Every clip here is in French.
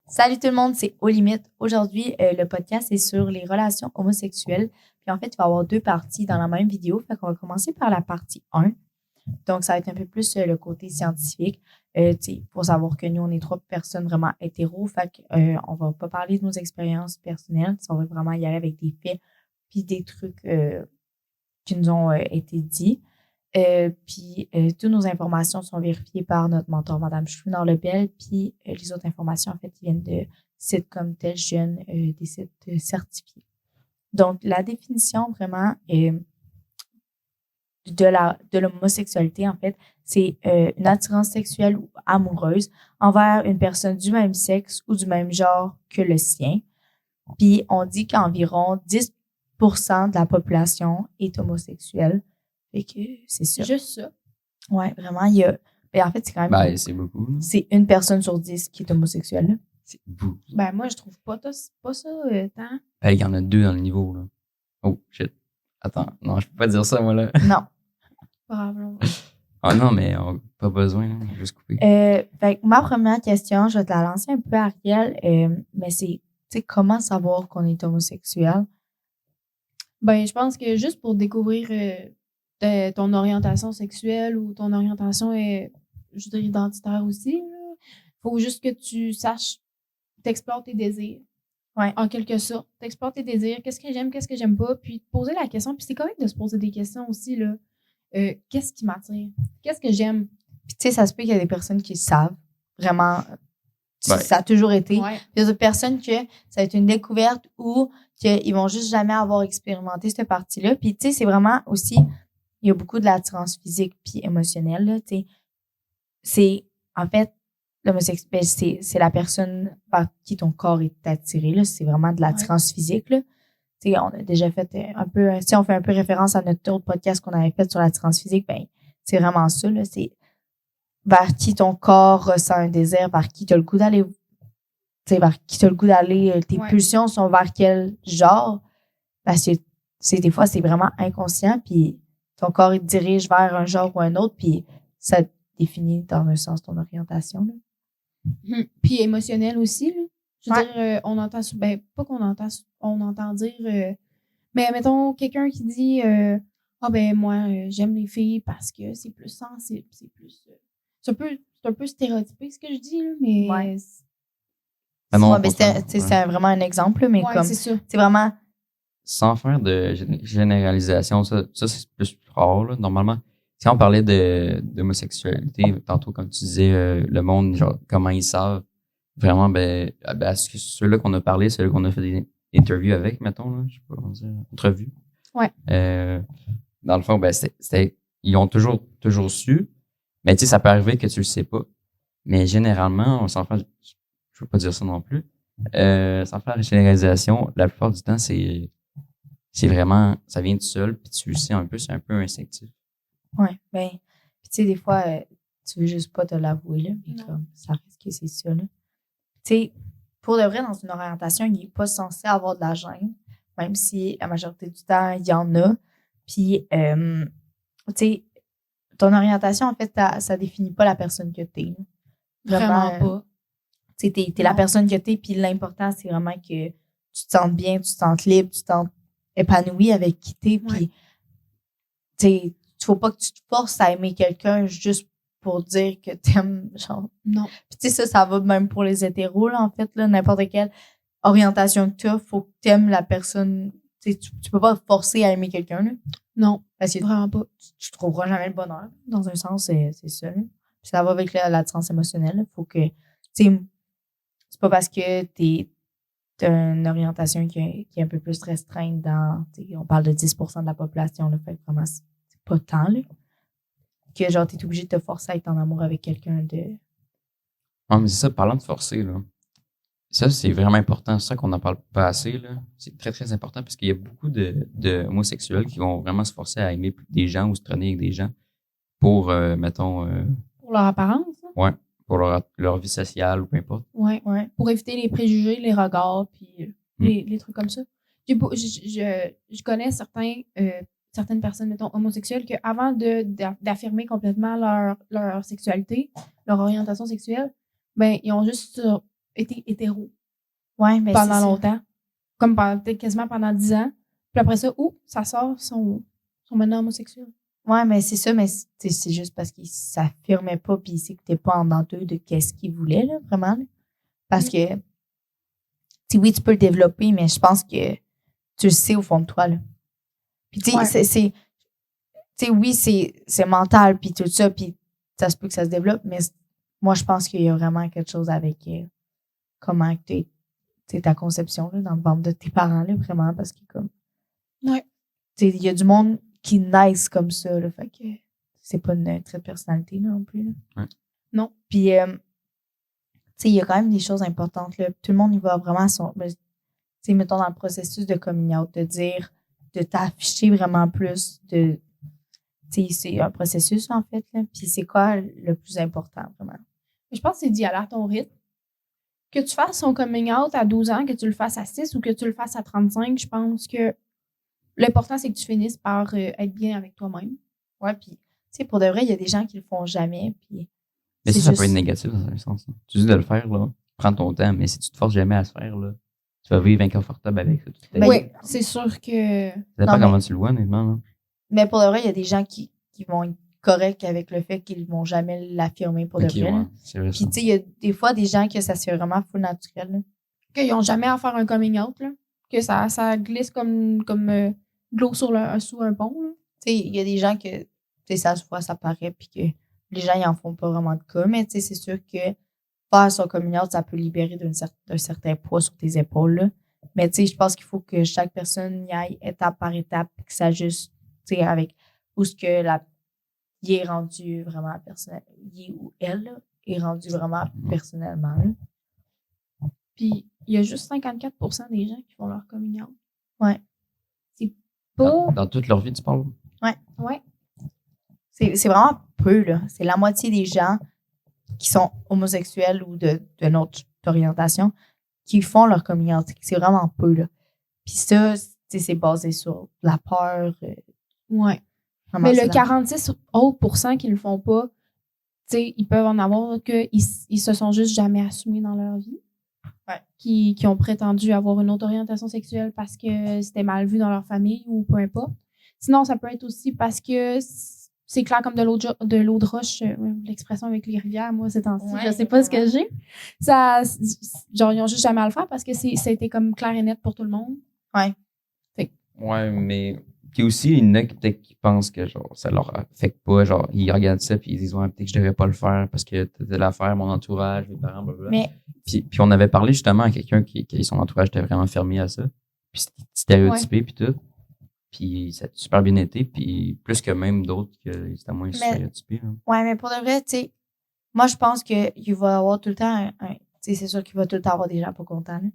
Salut tout le monde, c'est Aux Limites. Aujourd'hui, le podcast est sur les relations homosexuelles. Puis en fait, il va y avoir deux parties dans la même vidéo. Fait qu'on va commencer par la partie 1. Donc, ça va être un peu plus le côté scientifique. Il faut savoir que nous, on est trois personnes vraiment hétéros. Fait qu'on va pas parler de nos expériences personnelles. On va vraiment y aller avec des faits puis des trucs qui nous ont été dits. Toutes nos informations sont vérifiées par notre mentor, Madame Chouinard-Lebel. Puis les autres informations, en fait, ils viennent de sites comme Tel Jeune, des sites certifiés. Donc, la définition vraiment de l'homosexualité, en fait, c'est une attirance sexuelle ou amoureuse envers une personne du même sexe ou du même genre que le sien. Puis, on dit qu'environ 10% de la population est homosexuelle. Fait que c'est ça. Juste ça. Ouais, vraiment, il y a. Ben, en fait, c'est quand même. Ben, c'est beaucoup. Là. C'est une personne sur 10 qui est homosexuelle. Là. C'est beaucoup. Ben, moi, je trouve pas ça tant. Ben, il y en a 2 dans le niveau, là. Oh, shit. Attends, non, je peux pas dire ça, moi, là. Non. Probablement. Ah non, mais pas besoin, là. Je vais juste couper. Fait que ma première question, je vais te la lancer un peu, Ariel, mais c'est, tu sais, comment savoir qu'on est homosexuel? Ben, je pense que juste pour découvrir ton orientation sexuelle ou ton orientation je dirais, identitaire aussi, il faut juste que tu saches, t'explores tes désirs. Ouais. En quelque sorte. T'explores tes désirs, qu'est-ce que j'aime, qu'est-ce que j'aime pas, puis te poser la question. Puis c'est correct de se poser des questions aussi, là. Qu'est-ce qui m'attire? Qu'est-ce que j'aime? Puis, tu sais, ça se peut qu'il y a des personnes qui savent vraiment. Ouais. Ça a toujours été. Ouais. Il y a d'autres personnes que ça va être une découverte ou qu'ils vont juste jamais avoir expérimenté cette partie-là. Puis, tu sais, c'est vraiment aussi, il y a beaucoup de l'attirance physique puis émotionnelle, là, tu sais. C'est, en fait, l'homosexualité, c'est la personne par qui ton corps est attiré, là. C'est vraiment de l'attirance physique, là. Tu sais, on a déjà fait un peu, si on fait un peu référence à notre autre podcast qu'on avait fait sur l'attirance physique, ben, c'est vraiment ça, là. C'est vers qui ton corps ressent un désir, vers qui tu as le goût d'aller, tu sais, vers qui tu as le goût d'aller, tes pulsions sont vers quel genre, parce que, c'est des fois, c'est vraiment inconscient, puis ton corps, il te dirige vers un genre ou un autre, puis ça définit dans un sens ton orientation, là. Puis émotionnel aussi, là. Je veux Ouais. dire, on entend, ben, pas qu'on entend, on entend dire, mais mettons, quelqu'un qui dit, ah ben, moi, j'aime les filles parce que c'est plus sensible, c'est plus, c'est un peu stéréotypé ce que je dis, là, mais. Ouais. Ah non, Ouais, ben, c'est vraiment un exemple, là, mais Ouais, comme, c'est ça. c'est vraiment, Sans faire de généralisation, ça c'est plus rare, là. Normalement, si on parlait d'homosexualité, tantôt, comme tu disais, le monde, genre, comment ils savent, vraiment, ceux-là qu'on a parlé, ceux-là qu'on a fait des interviews avec, mettons, là, je sais pas comment dire, entrevues. Ouais. Dans le fond, ils ont toujours su, mais tu sais, ça peut arriver que tu le sais pas. Mais généralement, sans faire, je veux pas dire ça non plus, sans faire de généralisation, la plupart du temps, c'est vraiment, ça vient tout seul, puis tu le sais un peu, c'est un peu instinctif. ouais, ben, puis tu sais, des fois, tu veux juste pas te l'avouer, là, mais Non. comme, ça reste que c'est ça, là. Tu sais, pour de vrai, dans une orientation, il n'est pas censé avoir de la gêne, même si la majorité du temps, il y en a. Puis, tu sais, ton orientation, en fait, ça définit pas la personne que t'es. Là. Vraiment pas. Tu sais, t'es la personne que t'es, puis l'important, c'est vraiment que tu te sentes bien, tu te sentes libre, tu te sentes épanoui avec qui t'es, puis, tu sais, il faut pas que tu te forces à aimer quelqu'un juste pour dire que t'aimes, genre. Non. Puis, tu sais, ça va même pour les hétéros, là, en fait, là, n'importe quelle orientation que tu as, faut que t'aimes la personne. Tu sais, tu peux pas te forcer à aimer quelqu'un, là. Non. Parce que Vraiment pas. tu trouveras jamais le bonheur. Dans un sens, c'est ça, là. Puis ça va avec l'attirance émotionnelle, là. Faut que, tu sais, c'est pas parce que t'as une orientation qui est un peu plus restreinte dans, on parle de 10% de la population, là, fait que vraiment, c'est pas tant, là, que genre, t'es obligé de te forcer à être en amour avec quelqu'un de... Ah, mais c'est ça, parlant de forcer, là. Ça, c'est vraiment important. C'est ça qu'on n'en parle pas assez, là. C'est très, très important parce qu'il y a beaucoup de homosexuels qui vont vraiment se forcer à aimer des gens ou se traîner avec des gens pour, mettons... Pour leur apparence, hein? Ouais, pour leur vie sociale ou peu importe. Ouais. Pour éviter les préjugés, les regards, puis les trucs comme ça. Je connais certaines personnes, mettons, homosexuelles, qu'avant d'affirmer complètement leur sexualité, leur orientation sexuelle, ben, ils ont juste été hétéro Ouais, mais pendant c'est ça. longtemps. Comme peut-être quasiment pendant 10 ans. Puis après ça, ça sort, sont maintenant homosexuels. Ouais, mais c'est ça, mais c'est juste parce qu'il s'affirmait pas puis il s'écoutait pas en dedans d'eux de qu'est-ce qu'il voulait, là, vraiment. Là. Parce que, tu sais, oui, tu peux le développer, mais je pense que tu le sais au fond de toi, là. Puis, tu sais, tu sais, oui, c'est mental puis tout ça, puis ça se peut que ça se développe, mais moi, je pense qu'il y a vraiment quelque chose avec comment tu sais, ta conception, là, dans le ventre de tes parents, là, vraiment, parce que, comme, Ouais. tu sais, il y a du monde qui naissent comme ça, là, fait que c'est pas une trait de personnalité, là, non plus, là. Ouais. Non. Puis, tu sais, il y a quand même des choses importantes, là. Tout le monde y va vraiment tu sais, mettons dans le processus de coming out, de t'afficher vraiment plus, tu sais, c'est un processus, en fait, là. Puis c'est quoi le plus important, vraiment? Je pense que c'est d'y aller à ton rythme. Que tu fasses son coming out à 12 ans, que tu le fasses à 6 ou que tu le fasses à 35, je pense que l'important, c'est que tu finisses par être bien avec toi-même. Ouais, puis, tu sais, pour de vrai, il y a des gens qui le font jamais, puis... Mais c'est ça juste- peut être négatif dans un sens. Hein. Tu dis de le faire, là. Prends ton temps, mais si tu te forces jamais à se faire, là, tu vas vivre inconfortable avec ça. toute ta Ben, vie. Oui, c'est sûr que... Ça dépend non, mais- comment tu le vois, honnêtement. Là. Mais pour de vrai, il y a des gens qui vont être corrects avec le fait qu'ils vont jamais l'affirmer pour Ok, de vrai, ouais, là. c'est vrai Puis, ça. tu sais, il y a des fois des gens que ça se fait vraiment full naturel, là. Qu'ils n'ont jamais à faire un coming out, là. Que ça glisse comme de l'eau sous un pont, là. Tu sais, il y a des gens que, tu sais, ça se voit, ça paraît, puis que les gens, ils en font pas vraiment de cas, mais tu sais, c'est sûr que faire son coming out, ça peut libérer d'un certain poids sur tes épaules, là. Mais tu sais, je pense qu'il faut que chaque personne y aille étape par étape, puis que ça juste, tu sais, avec où ce que il est rendu vraiment personnel, il ou elle, là, est rendu vraiment personnellement, là. Puis il y a juste 54% des gens qui font leur coming out. Ouais. C'est pas... Dans toute leur vie, tu parles? Ouais. C'est vraiment peu, là. C'est la moitié des gens qui sont homosexuels ou de notre orientation qui font leur coming out. C'est vraiment peu, là. Puis ça, tu sais, c'est basé sur la peur. Ouais. Vraiment, Mais c'est le la- 46 autres % qui le font pas, tu sais, ils peuvent en avoir qu'ils se sont juste jamais assumés dans leur vie. Ouais. Qui ont prétendu avoir une autre orientation sexuelle parce que c'était mal vu dans leur famille ou peu importe. Sinon, ça peut être aussi parce que c'est clair comme de l'eau de roche, l'expression avec les rivières, moi, ces temps-ci, Ouais, je sais pas ce vraiment. que j'ai. Ça, genre, ils ont juste jamais à le faire parce que ça a été comme clair et net pour tout le monde. Ouais, mais. Puis aussi, il y en a qui peut-être qui pensent que genre ça leur affecte pas. Genre, ils regardent ça puis ils disent ouais, peut-être que je devrais pas le faire parce que t'as l'affaire, mon entourage, mes parents, blablabla. Mais Puis on avait parlé justement à quelqu'un qui son entourage était vraiment fermé à ça. Puis c'était stéréotypé puis tout. Puis ça a super bien été. Puis plus que même d'autres que c'était moins stéréotypé. Là. ouais, mais pour de vrai, tu sais, moi, je pense qu'il va y avoir tout le temps tu sais, c'est sûr qu'il va tout le temps avoir des gens pas contents, là.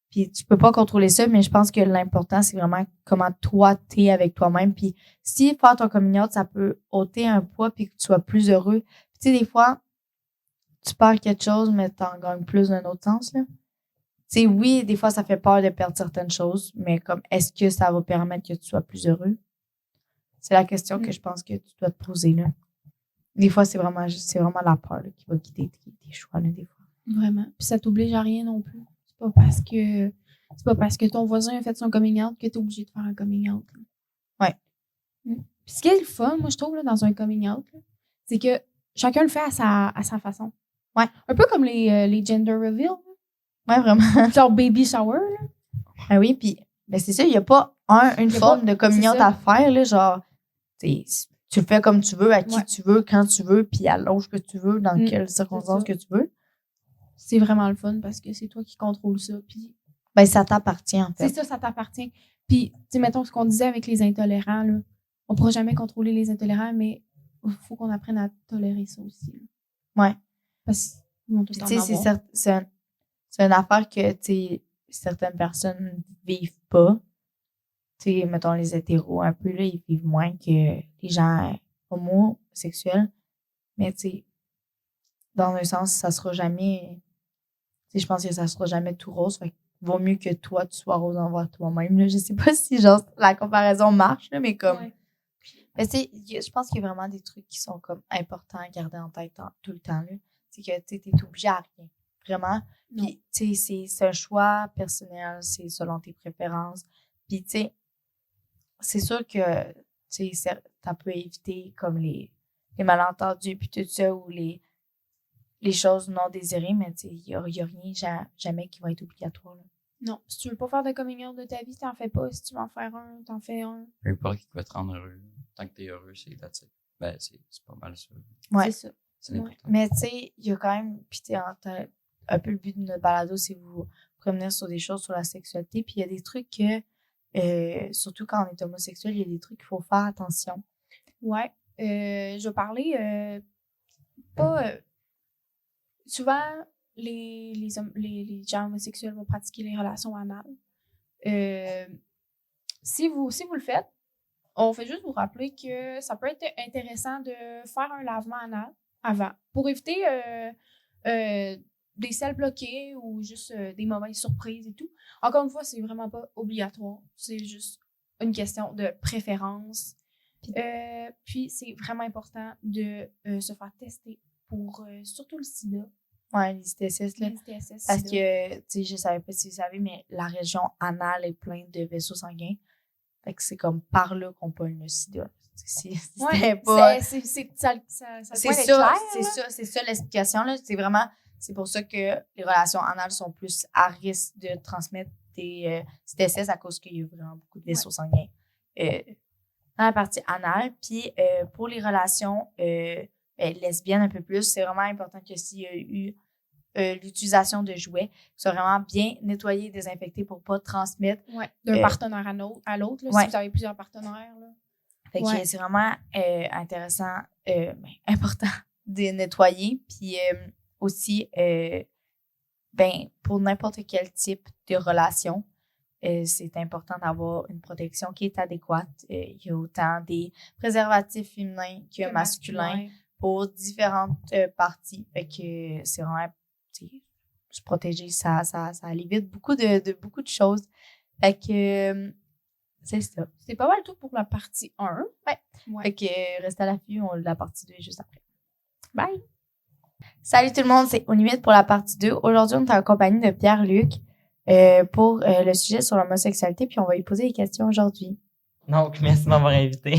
Puis tu peux pas contrôler ça, mais je pense que l'important, c'est vraiment comment toi, t'es avec toi-même. Puis si faire ton coming out, ça peut ôter un poids puis que tu sois plus heureux. Puis tu sais, des fois, tu perds quelque chose, mais t'en gagnes plus d'un autre sens, là. Tu sais, oui, des fois, ça fait peur de perdre certaines choses, mais comme, est-ce que ça va permettre que tu sois plus heureux? C'est la question que je pense que tu dois te poser, là. Des fois, c'est vraiment la peur, là, qui va guider tes choix, là, des fois. Vraiment. Puis ça t'oblige à rien non plus. C'est pas parce que ton voisin a fait son coming out que t'es obligé de faire un coming out. Là. Ouais. Puis ce qui est le fun, moi, je trouve, là, dans un coming out, là, c'est que chacun le fait à sa façon. Ouais. Un peu comme les gender reveal. Ouais, vraiment. Genre baby shower. Là. Ben oui, puis ben c'est ça, il n'y a pas une Y a forme pas- de coming c'est out ça. à faire, là, genre, tu le fais comme tu veux, à qui Ouais. tu veux, quand tu veux, puis à l'âge que tu veux, dans quelles circonstances ça. que tu veux. C'est vraiment le fun parce que c'est toi qui contrôles ça. Puis Ben, ça t'appartient, en c'est fait. ça t'appartient. Puis, tu sais, mettons ce qu'on disait avec les intolérants, là. On pourra jamais contrôler les intolérants, mais il faut qu'on apprenne à tolérer ça aussi. Là. Ouais. Parce qu'ils vont tout Puis, en tu sais, avoir. c'est une affaire que, tu sais, certaines personnes vivent pas. Tu sais, mettons les hétéros, un peu, là, ils vivent moins que les gens homosexuels. Mais, tu sais, dans un sens, ça sera jamais, tu sais, je pense que ça sera jamais tout rose. Fait que vaut mieux que toi, tu sois rose envers toi-même, là. Je sais pas si, genre, la comparaison marche, là, mais comme, Ouais. mais tu sais, je pense qu'il y a vraiment des trucs qui sont comme importants à garder en tête tout le temps, là. C'est que, tu sais, t'es obligé à rien. vraiment. Non. Puis, tu sais, c'est un choix personnel, c'est selon tes préférences. Puis, tu sais, c'est sûr que, tu sais, ça peut éviter comme les malentendus, puis tout ça, ou les choses non désirées, mais tu sais, il y a rien jamais qui va être obligatoire, là. Non. Si tu veux pas faire de coming out de ta vie, t'en fais pas. Si tu veux en faire un, t'en fais un. Peu importe qui va te rendre heureux. Tant que t'es heureux, c'est that's it. Ben, c'est pas mal ça. Ouais. C'est ça. C'est Ouais. important. Mais tu sais, il y a quand même, puis tu sais, un peu le but de notre balado, c'est vous promener sur des choses sur la sexualité, puis il y a des trucs que, surtout quand on est homosexuel, il y a des trucs qu'il faut faire attention. Ouais. Je vais parler pas. Souvent, les gens homosexuels vont pratiquer les relations anales. Si vous le faites, on fait juste vous rappeler que ça peut être intéressant de faire un lavement anal avant pour éviter des selles bloquées ou juste des mauvaises surprises et tout. Encore une fois, c'est vraiment pas obligatoire. C'est juste une question de préférence. Puis c'est vraiment important de se faire tester pour surtout le sida. Ouais, les ITSS, là. Les ITSS, Parce sida. que, tu sais, je savais pas si vous savez, mais la région anale est pleine de vaisseaux sanguins. Fait que c'est comme par là qu'on pogne le sida. Ouais, pas... c'est ça C'est ça l'explication, là. C'est pour ça que les relations anales sont plus à risque de transmettre des ITSS à cause qu'il y a vraiment beaucoup de vaisseaux sanguins dans la partie anale. Puis pour les relations lesbiennes un peu plus, c'est vraiment important que s'il y a eu l'utilisation de jouets, qu'ils soient vraiment bien nettoyés, désinfectés pour pas transmettre. Ouais, d'un partenaire à l'autre, là, ouais. si vous avez plusieurs partenaires. Là. Fait que c'est vraiment intéressant, important de nettoyer. Puis aussi, pour n'importe quel type de relation, c'est important d'avoir une protection qui est adéquate. Il y a autant des préservatifs féminins que masculins pour différentes parties. Fait que c'est vraiment se protéger, ça évite beaucoup de choses. Fait que c'est ça. C'est pas mal tout pour la partie 1. Ouais. Fait que restez à l'affût, on a la partie 2 juste après. Bye! Salut tout le monde, c'est Aux Limites pour la partie 2. Aujourd'hui, on est en compagnie de Pierre-Luc pour le sujet sur l'homosexualité, puis on va lui poser des questions aujourd'hui. Donc, merci de m'avoir invité.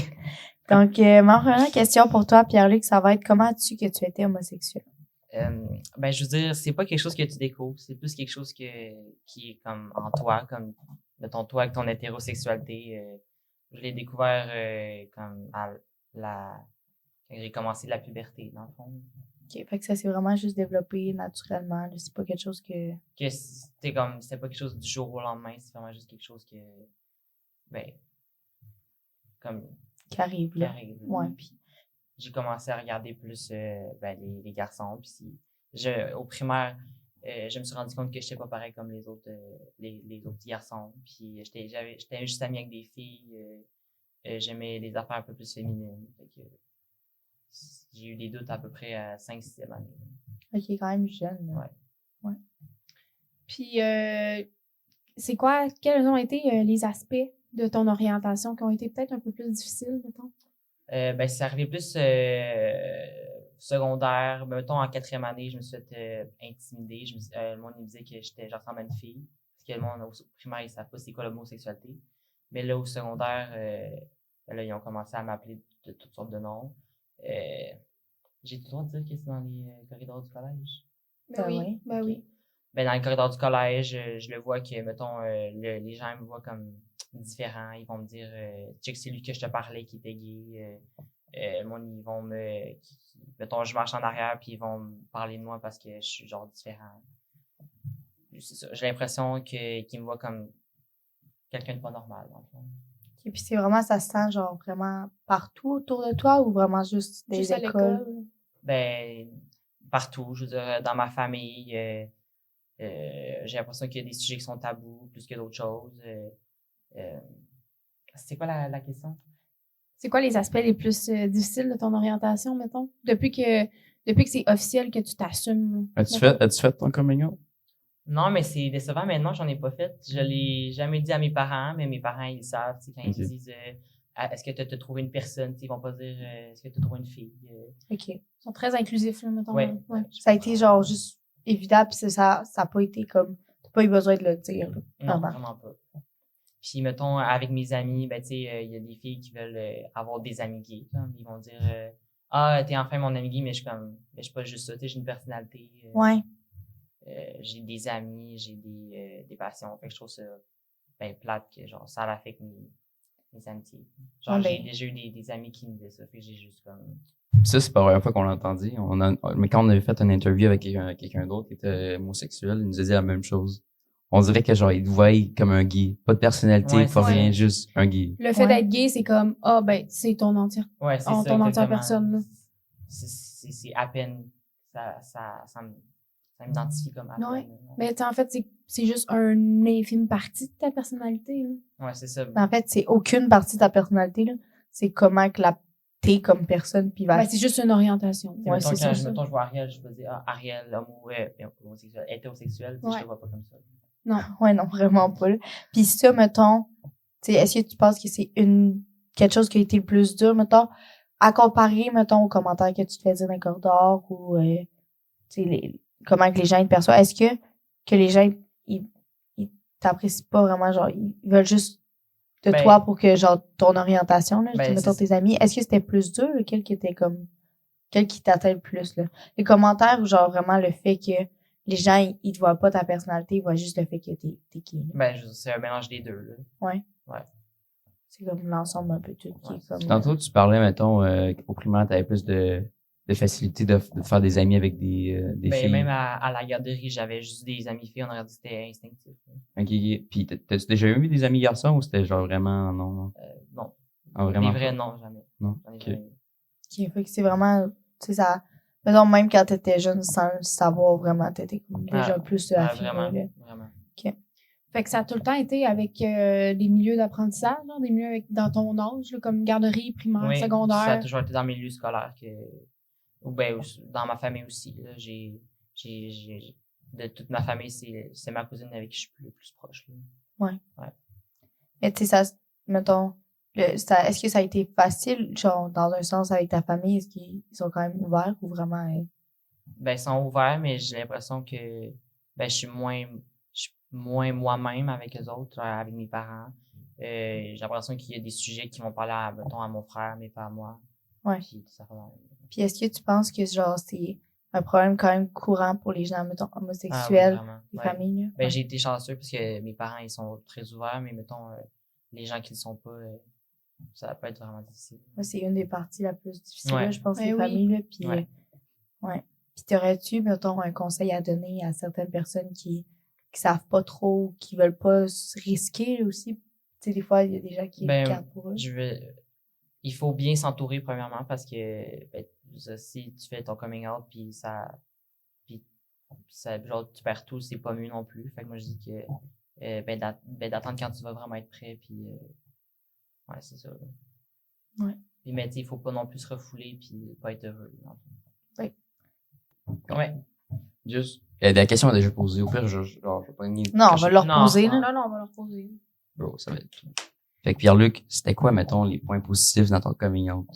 Donc, ma première question pour toi, Pierre-Luc, ça va être comment as-tu que tu étais homosexuel? Je veux dire, c'est pas quelque chose que tu découvres, c'est plus quelque chose qui est comme en toi, comme mettons toi avec ton hétérosexualité. Je l'ai découvert comme quand j'ai commencé la puberté, dans le fond. OK, fait que ça s'est vraiment juste développé naturellement, là, c'est pas quelque chose que c'était pas quelque chose du jour au lendemain, c'est vraiment juste quelque chose qui arrive, là. Ouais, puis j'ai commencé à regarder plus les garçons, puis au primaire je me suis rendu compte que j'étais pas pareil comme les autres petits garçons, puis j'étais juste amie avec des filles, j'aimais les affaires un peu plus féminines, fait que j'ai eu des doutes à peu près à 5-6e année. OK, quand même jeune, là. Ouais. Puis quels ont été les aspects de ton orientation qui ont été peut-être un peu plus difficiles, mettons? C'est arrivé plus secondaire. Mettons, en 4e année, je me suis fait intimider. Le monde me disait que je ressemblais à une fille. Parce que le monde au primaire, ils ne savent pas c'est quoi l'homosexualité. Mais là, au secondaire, là, ils ont commencé à m'appeler de toutes sortes de noms. J'ai le droit de dire que c'est dans les corridors du collège? Oui. Dans les corridors du collège, je le vois que, mettons, les gens me voient comme différent. Ils vont me dire, check, c'est lui que je te parlais qui était gay. Ils vont mettons, je marche en arrière puis ils vont me parler de moi parce que je suis genre différent. C'est ça. J'ai l'impression qu'ils me voient comme quelqu'un de pas normal, dans le fond. Et puis c'est vraiment, ça se sent genre vraiment partout autour de toi ou vraiment juste des écoles? Partout. Je veux dire, dans ma famille, j'ai l'impression qu'il y a des sujets qui sont tabous plus que d'autres choses. C'est quoi la question? C'est quoi les aspects les plus difficiles de ton orientation, mettons? Depuis que c'est officiel que tu t'assumes. As-tu fait ton coming out? Non, mais c'est décevant. Maintenant, j'en ai pas fait. Je l'ai jamais dit à mes parents, mais mes parents, ils savent. Quand ils disent est-ce que tu as trouvé une personne? Ils vont pas dire est-ce que tu as trouvé une fille? OK. Ils sont très inclusifs, là, mettons. Ouais. Ça a été genre juste évident, puis ça a pas été comme, t'as pas eu besoin de le dire, là, Non, vraiment. vraiment pas. Puis, mettons, avec mes amis, ben, tu sais, il y a des filles qui veulent avoir des amis gays. Là. Ils vont dire ah, t'es enfin mon ami gay, mais je suis comme, mais je suis pas juste ça, tu sais, j'ai une personnalité. Ouais. J'ai des amis, j'ai des passions. Fait que je trouve ça ben plate que genre ça affecte mes amitiés. Genre Ouais, j'ai ben- déjà eu des amis qui me disaient ça, fait que j'ai juste comme Ça, c'est pas la première fois qu'on l'a entendu. Mais quand on avait fait une interview avec quelqu'un d'autre qui était homosexuel, il nous a dit la même chose. On dirait que genre, il te voit comme un gay. Pas de personnalité, Ouais, pas c'est rien, ça. juste un gay. Le fait Ouais. d'être gay, c'est comme, ah, ben, c'est ton entière. ouais, c'est ton ça entière exactement. personne, là. C'est à peine ça m'identifie comme à peine. Ouais. Mais en fait, c'est juste un infime partie de ta personnalité, là. Ouais, c'est ça. En fait, c'est aucune partie de ta personnalité, là. C'est comment que t'es comme personne, puis Ben, c'est juste une orientation. T'sais, ouais, mettons, c'est ça, quand ça. mettons, je vois Ariel, je peux dire ah, Ariel, homosexuel, hétérosexuel, je Ouais. te vois pas comme ça. Non. Ouais, non, vraiment pas, là. Puis ça, mettons, tu sais, est-ce que tu penses que c'est quelque chose qui a été le plus dur, mettons, à comparer, mettons, aux commentaires que tu te fais dire dans le corridor ou, tu sais, comment que les gens ils te perçoivent? Est-ce que les gens, ils t'apprécient pas vraiment, genre, ils veulent juste de Ben- toi pour que, genre, ton orientation, là, Ben, mettons c'est- tes amis, est-ce que c'était plus dur, lequel qui était comme, quel qui t'atteint le plus, là? Les commentaires ou genre vraiment le fait que les gens, ils te voient pas ta personnalité, ils voient juste le fait que t'es qui, là. Ben, c'est un mélange des deux, là. C'est comme l'ensemble un peu tout qui Ouais, est comme. Tantôt, tu parlais, mettons, au primaire, t'avais plus de facilité de faire des amis avec des Ben, filles. même à la garderie, j'avais juste des amis filles, on aurait dit que c'était instinctif. Là. Ok. Puis, t'as-tu déjà eu des amis garçons ou c'était genre vraiment, non? Non. Ah, vraiment Des vrais, pas? non, jamais. Non. J'en ai Ok. jamais eu. Qui fait que c'est vraiment, tu sais, ça. Mettons, même quand t'étais jeune, sans le savoir vraiment, t'étais comme déjà Ah, plus Ah, affiné, vraiment, là. vraiment. Fait que ça a tout le temps été avec des milieux d'apprentissage, là, des milieux dans ton âge, là, comme garderie, primaire, Oui, ça a secondaire. toujours été dans mes milieux scolaires ou ben, dans ma famille aussi, là. De toute ma famille, c'est ma cousine avec qui je suis le plus proche, là. Mais tu sais, ça, mettons, est-ce que ça a été facile, genre, dans un sens avec ta famille? Est-ce qu'ils sont quand même ouverts ou vraiment, Ben, ils sont ouverts, mais j'ai l'impression que, ben, je suis moins moi-même avec eux autres, avec mes parents. J'ai l'impression qu'il y a des sujets qui vont parler mettons, à mon frère, mais pas à moi. Ouais. Puis, ça va. Puis est-ce que tu penses que, genre, c'est un problème quand même courant pour les gens, mettons, Ah oui, homosexuels, vraiment. les Ouais. familles, là? Ben, Ouais. j'ai été chanceux parce que mes parents, ils sont très ouverts, mais mettons, les gens qui ne le sont pas, ça peut être vraiment difficile. Moi, c'est une des parties la plus difficiles, Ouais. là, je pense, Ben les oui. familles, là. Puis, Ouais. ouais. Puis t'aurais-tu, mettons, un conseil à donner à certaines personnes qui savent pas trop, qui veulent pas se risquer, là, aussi? Tu sais, des fois, il y a des gens qui Ben, regardent pour eux. Il faut bien s'entourer premièrement parce que ben, si tu fais ton coming out puis genre tu perds tout, c'est pas mieux non plus. Fait que moi je dis que d'attendre quand tu vas vraiment être prêt puis ouais, c'est ça. Ouais. Puis mais tu sais, il faut pas non plus se refouler puis pas être heureux. Non. Oui. Ouais. Juste. La question est déjà posée. Au pire, genre, je vais pas nier. Non, on va leur Non, poser, non. là. Non, on va leur poser. Bro, ça va être. Fait que Pierre-Luc, c'était quoi, mettons, les points positifs dans ton coming out?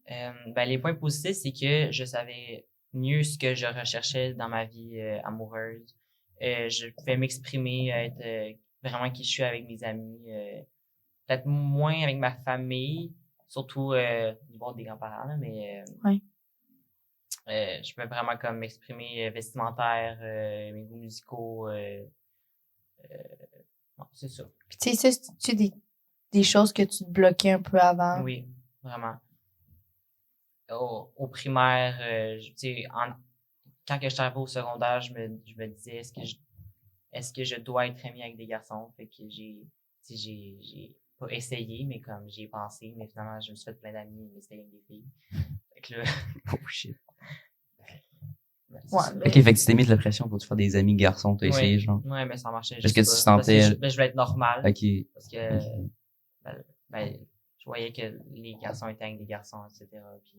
Ben, les points positifs, c'est que je savais mieux ce que je recherchais dans ma vie amoureuse. Je pouvais m'exprimer, être vraiment qui je suis avec mes amis. Peut-être moins avec ma famille, surtout du bord des grands-parents, là, mais Ouais. Je peux vraiment comme m'exprimer vestimentaire, mes goûts musicaux. Non, c'est ça. Puis tu sais, ça, c'est des choses que tu te bloquais un peu avant. Oui, vraiment. Au primaire, tu sais, quand que je suis arrivé au secondaire, je me disais, est-ce que je dois être ami avec des garçons? Fait que j'ai pas essayé, mais comme j'y ai pensé, mais finalement, je me suis fait plein d'amis, mais c'était avec des filles. Fait que là, Oh shit. ben, c'est Ouais, ça. mais- Ok, fait que tu t'es mis de la pression pour te faire des amis garçons, t'as essayé, genre. Ouais, mais ça marchait Est-ce juste que tu pas. sentais- Parce que je voulais être normal. Ok. Parce que, ben, je voyais que les garçons étaient avec des garçons, etc. Puis,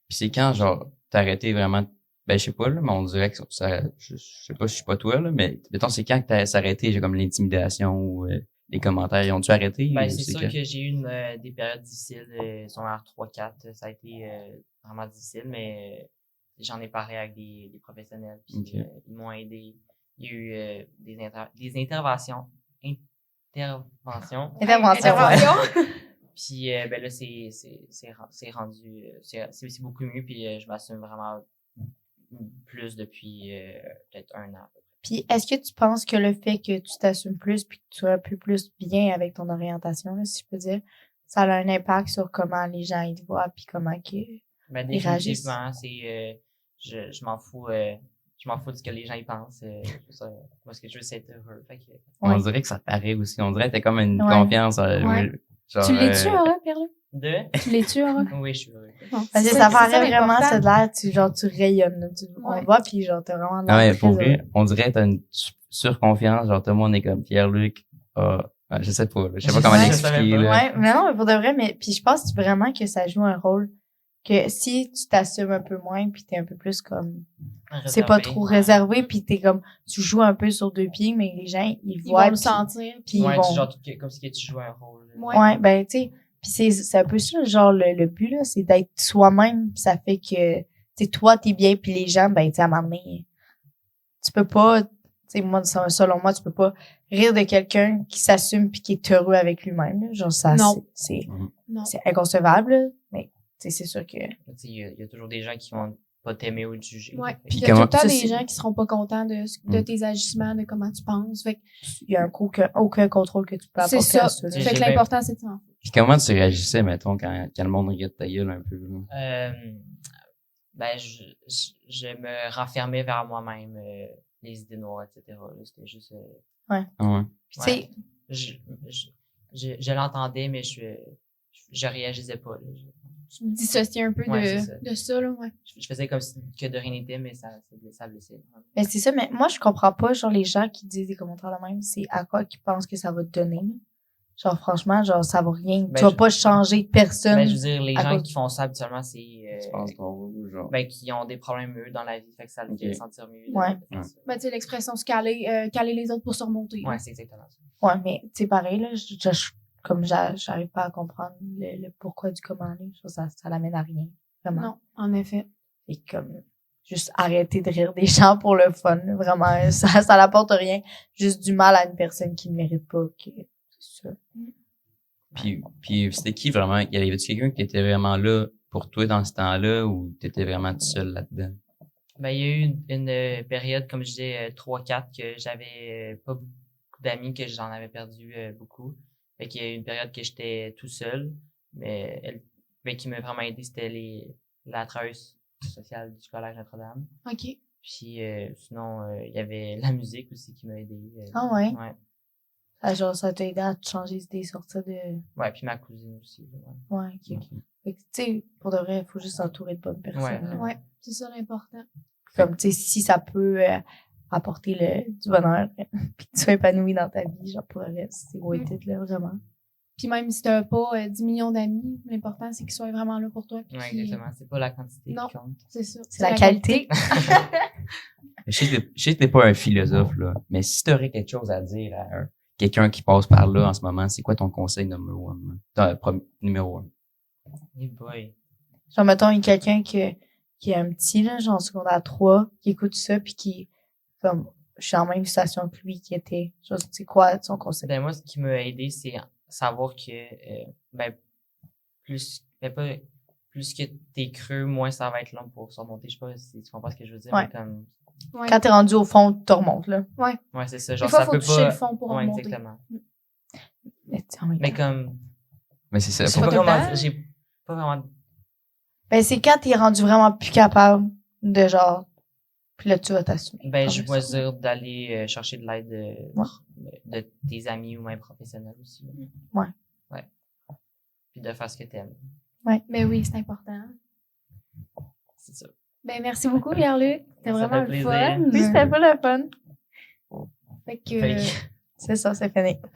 Puis c'est quand, genre, t'as arrêté vraiment, ben, je sais pas, là, mais on dirait que ça, je sais pas si je suis pas toi, là, mais, mettons, c'est quand que t'as arrêté, j'ai comme l'intimidation ou les commentaires, ils ont-tu arrêté? ben, ou c'est sûr quand? que j'ai eu des périodes difficiles, secondaire 3-4, ça a été vraiment difficile, mais j'en ai parlé avec des professionnels, puis Ok. ils m'ont aidé. Il y a eu des interventions. Intervention. Puis ben là, c'est rendu, c'est beaucoup mieux, puis je m'assume vraiment plus depuis peut-être 1 an. Puis, est-ce que tu penses que le fait que tu t'assumes plus puis que tu sois un peu plus bien avec ton orientation, là, si je peux dire, ça a un impact sur comment les gens ils te voient puis comment Ben, ils réagissent? définitivement, je m'en fous, je m'en fous de ce que les gens y pensent. Moi, ce que je veux, c'est être heureux. Fait que, On Ouais. dirait que ça paraît aussi. On dirait que t'as comme une Ouais. confiance. Ouais. Genre, Tu l'es-tu, Aura, Pierre-Luc? de, Tu l'es-tu, Aura? oui, je suis heureux. Non. Parce que C'est ça c'est paraît vraiment, l'important. ça a l'air, tu rayonnes, là. On Ouais. le voit puis genre, t'as vraiment Ah ouais, l'air pour très vrai, heureux. on dirait que t'as une surconfiance. Genre, tout le monde est comme Pierre-Luc. Je sais pas. Je sais pas comment Ouais. l'expliquer, Je savais là. Ouais, mais non, mais pour de vrai, mais puis je pense vraiment que ça joue un rôle que si tu t'assumes un peu moins puis t'es un peu plus comme c'est pas trop réservé puis t'es comme tu joues un peu sur 2 pieds mais les gens ils Ils voient vont le puis- sentir. puis ils Ouais, vont genre, comme si tu jouais un rôle. Ouais. ouais ben tu sais puis c'est un peu ça genre le but là c'est d'être soi-même pis ça fait que tu sais toi t'es bien puis les gens ben tu sais à un moment donné tu peux pas tu sais moi selon moi tu peux pas rire de quelqu'un qui s'assume puis qui est heureux avec lui-même là. Genre ça Non. c'est Non. c'est inconcevable là. Mais tu sais c'est sûr que Tu sais, il y a toujours des gens qui vont pas t'aimer ou te juger. Ouais. Fait que- Il Puis y a tout comment- le temps Ça, des c'est- gens qui seront pas contents de tes agissements, de comment tu penses. Fait que il y a aucun contrôle que tu peux c'est apporter à ça. ça. là. J'ai- Fait que j'ai l'important, c'est de s'en foutre. Puis comment tu réagissais, mettons, quand le monde regarde ta gueule un peu, là? Ben, je me renfermais vers moi-même, les idées noires, etc. là. C'était juste, Ah ouais. Puis, tu sais, je, je l'entendais, mais je réagissais pas. Là. Tu me dissociais un peu Ouais, c'est ça. de ça, là, ouais. Je faisais comme si que de rien n'était, mais ça blessait. ben c'est ça, mais moi, je comprends pas, genre, les gens qui disent des commentaires de même, c'est à quoi qu'ils pensent que ça va te donner. Là. Genre, franchement, genre, ça va rien. Ben, tu vas pas changer de personne. Ben, je veux dire, les à gens cause- qui font ça habituellement, c'est Tu penses qu'on genre. ben, qui ont des problèmes eux dans la vie, fait que ça le fait Ok. sentir mieux. Ouais. de faire ça. Ben, tu sais, l'expression se caler, caler les autres pour se remonter. Ouais, c'est exactement ça. Ouais, mais, tu sais, pareil, là, comme j'arrive pas à comprendre le pourquoi du comment, là. Ça l'amène à rien. Vraiment. Non, en effet. Et comme, juste arrêter de rire des gens pour le fun. Là. Vraiment, ça n'apporte rien. Juste du mal à une personne qui ne mérite pas. C'est ça. Puis c'était qui vraiment? Y avait-tu quelqu'un qui était vraiment là pour toi dans ce temps-là ou t'étais vraiment tout seul là-dedans? Ben, il y a eu une période, comme je disais, 3-4, que j'avais pas beaucoup d'amis, que j'en avais perdu beaucoup. Fait qu'il y a eu une période que j'étais tout seul, mais qui m'a vraiment aidé, c'était la travailleuse sociale du collège Notre-Dame. OK. Puis sinon, il y avait la musique aussi qui m'a aidé. Ah ouais? Ouais. Genre, ça t'a aidé à te changer d'idée, sortir de... Ouais, puis ma cousine aussi. là, ouais. Ouais, ok. Fait que, tu sais, pour de vrai, il faut juste s'entourer de bonnes personnes. Ouais. là. Ouais, c'est ça l'important. Comme, tu sais, si ça peut apporter du bonheur, puis que tu sois épanoui dans ta vie, genre, pour le reste, c'est worth it, là, vraiment. Puis même si t'as pas 10 millions d'amis, l'important, c'est qu'ils soient vraiment là pour toi. Puis Ouais, qu'ils- exactement. C'est pas la quantité Non. qui compte. C'est ça. C'est la qualité. Je sais que t'es pas un philosophe, là, mais si t'aurais quelque chose à dire à quelqu'un qui passe par là en ce moment, c'est quoi ton conseil numéro 1? Numéro 1. Hey boy. Genre, mettons, il y a quelqu'un qui est un petit, là, genre, en secondaire 3, qui écoute ça, puis qui, comme, je suis en même situation que lui, qui était, genre, c'est quoi son conseil? Ben, moi, ce qui m'a aidé, c'est savoir que, ben, plus que t'es creux, moins ça va être long pour se remonter. Je sais pas si tu comprends ce que je veux dire, Ouais. mais comme, Ouais. Quand t'es rendu au fond, tu remontes, là. ouais, c'est ça. Des Genre, fois, ça faut peut toucher pas. le fond pour Ouais, remonter. exactement. Mais, tu sais, en même Mais temps. comme, Mais c'est ça. je sais pas pas tout le comment, temps. j'ai pas vraiment. Ben, c'est quand t'es rendu vraiment plus capable de, genre, puis là, tu vas t'assumer. Ben, Ah, je mais vais ça. dire d'aller chercher de l'aide de tes amis ou même professionnels aussi. Ouais. Ouais. Puis de faire ce que t'aimes. Mais oui, c'est important. C'est ça. Ben, merci beaucoup, Pierre-Luc. C'était Ça vraiment fait le plaisir. fun. Oui, c'était pas le fun. Fait que, Fait que- C'est ça, c'est fini.